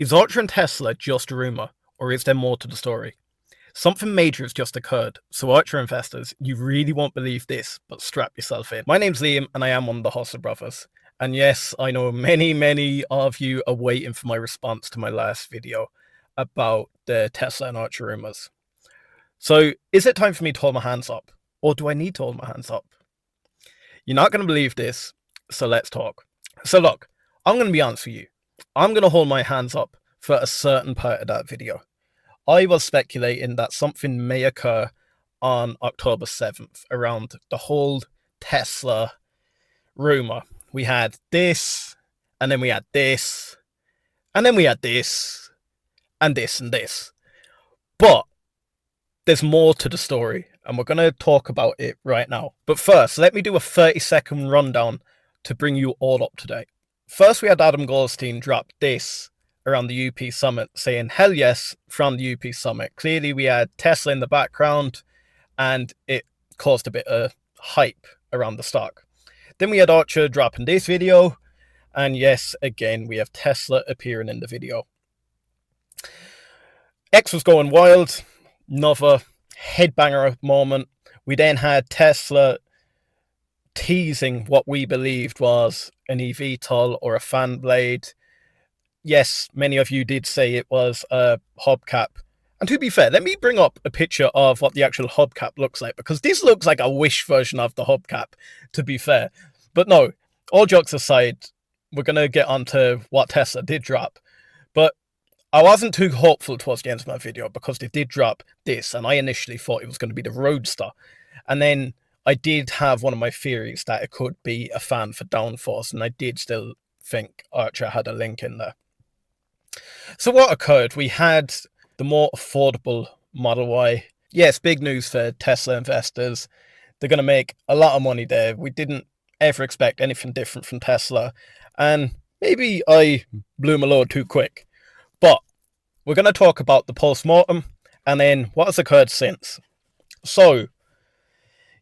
Is Archer and Tesla just a rumour, or is there more to the story? Something major has just occurred, so Archer investors, you really won't believe this, but strap yourself in. My name's Liam, and I am one of the Hustler Brothers. And yes, I know many of you are waiting for my response to my last video about the Tesla and Archer rumours. So, is it time for me to hold my hands up? Or do I need to hold my hands up? You're not going to believe this, so let's talk. So look, I'm going to be honest with you. I'm going to hold my hands up for a certain part of that video. I was speculating that something may occur on October 7th around the whole Tesla rumour. We had this, and then we had this, and then we had this, and this, and this. But there's more to the story, and we're going to talk about it right now. But first, let me do a 30-second rundown to bring you all up to date. First, we had Adam Goldstein drop this around the UP Summit saying, hell yes, from the UP Summit. Clearly, we had Tesla in the background, and it caused a bit of hype around the stock. Then we had Archer dropping this video, and yes, again, we have Tesla appearing in the video. X was going wild, another headbanger moment. We then had Tesla teasing what we believed was an eVTOL or a fan blade. Yes, many of you did say it was a hubcap. And to be fair, let me bring up a picture of what the actual hubcap looks like, because this looks like a Wish version of the hubcap, to be fair. But no, all jokes aside, we're going to get onto what Tesla did drop. But I wasn't too hopeful towards the end of my video because they did drop this, and I initially thought it was going to be the Roadster. And then I did have one of my theories that it could be a fan for downforce, and I did still think Archer had a link in there. So what occurred? We had the more affordable Model Y. Yes, big news for Tesla investors. They're going to make a lot of money there. We didn't ever expect anything different from Tesla, and maybe I blew my load too quick. But we're going to talk about the post-mortem and then what has occurred since. So,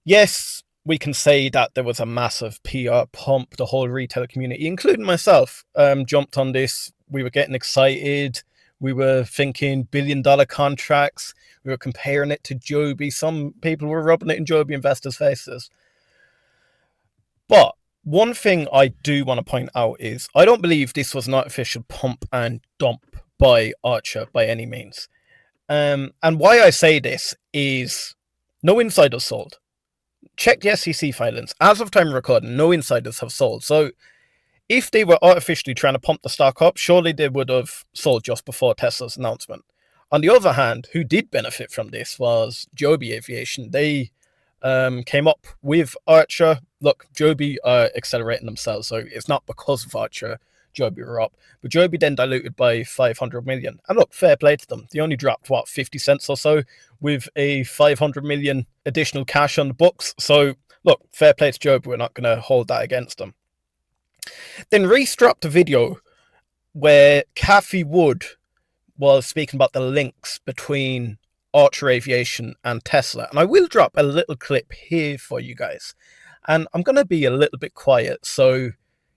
yes, we can say that there was a massive PR pump. The whole retail community, including myself, jumped on this. We were getting excited. We were thinking billion-dollar contracts. We were comparing it to Joby. Some people were rubbing it in Joby investors' faces. But one thing I do want to point out is I don't believe this was an artificial pump and dump by Archer by any means. And why I say this is no insiders sold. Check the SEC filings. As of time of recording, no insiders have sold. So if they were artificially trying to pump the stock up, surely they would have sold just before Tesla's announcement. On the other hand, who did benefit from this was Joby Aviation. They came up with Archer. Look, Joby are accelerating themselves, so it's not because of Archer Joby were up. But Joby then diluted by 500 million. And look, fair play to them. They only dropped, 50 cents or so with a 500 million additional cash on the books. So, look, fair play to Joby. We're not going to hold that against them. Then Reese dropped a video where Cathie Wood was speaking about the links between Archer Aviation and Tesla. And I will drop a little clip here for you guys. And I'm going to be a little bit quiet so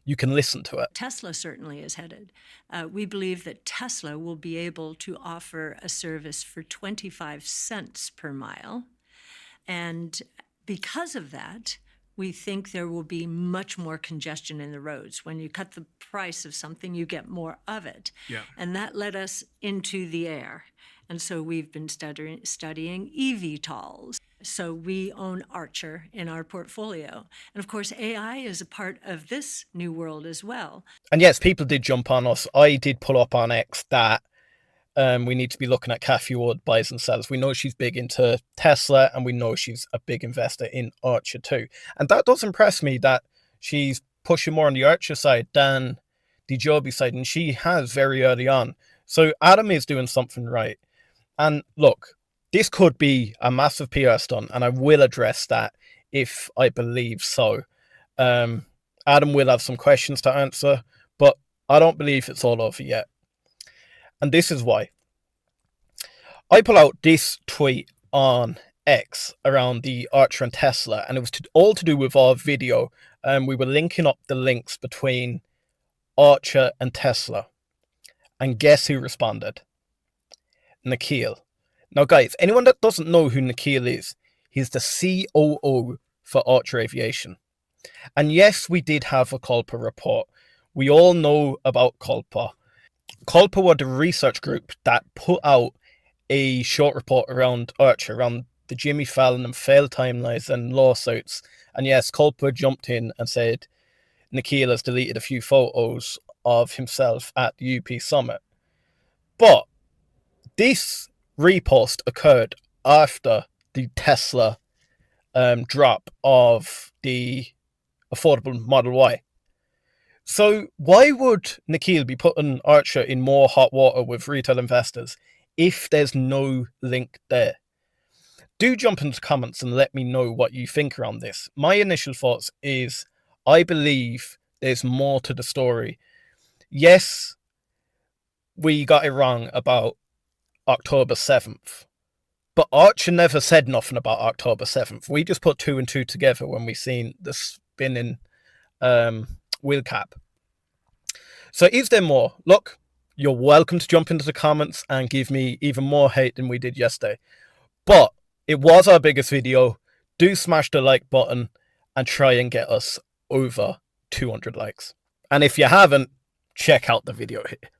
you can listen to it. Tesla certainly is headed. We believe that Tesla will be able to offer a service for 25 cents per mile. And because of that, we think there will be much more congestion in the roads. When you cut the price of something, you get more of it. Yeah. And that led us into the air. And so we've been studying eVTOLs. So we own Archer in our portfolio. And of course, AI is a part of this new world as well. And yes, people did jump on us. I did pull up on X that we need to be looking at Cathie Wood buys and sells. We know she's big into Tesla, and we know she's a big investor in Archer too. And that does impress me that she's pushing more on the Archer side than the Joby side, and she has very early on. So Adam is doing something right. And look, this could be a massive PR stunt, and I will address that if I believe so. Adam will have some questions to answer, but I don't believe it's all over yet. And this is why. I pull out this tweet on X around the Archer and Tesla, and it was all to do with our video. We were linking up the links between Archer and Tesla. And guess who responded? Nikhil. Now, guys, anyone that doesn't know who Nikhil is, he's the COO for Archer Aviation. And yes, we did have a Culpa report. We all know about Culpa. Culpa were the research group that put out a short report around Archer, around the Jimmy Fallon and failed timelines and lawsuits. And yes, Culpa jumped in and said Nikhil has deleted a few photos of himself at the UP Summit. But this repost occurred after the Tesla drop of the affordable Model Y. So why would Nikhil be putting Archer in more hot water with retail investors if there's no link there? Do jump into the comments and let me know what you think around this. My initial thoughts is I believe there's more to the story. Yes, we got it wrong about October 7th. But Archer never said nothing about October 7th. We just put 2 and 2 together when we seen the spinning wheel cap. So is there more? Look, you're welcome to jump into the comments and give me even more hate than we did yesterday. But it was our biggest video. Do smash the like button and try and get us over 200 likes. And if you haven't, check out the video here.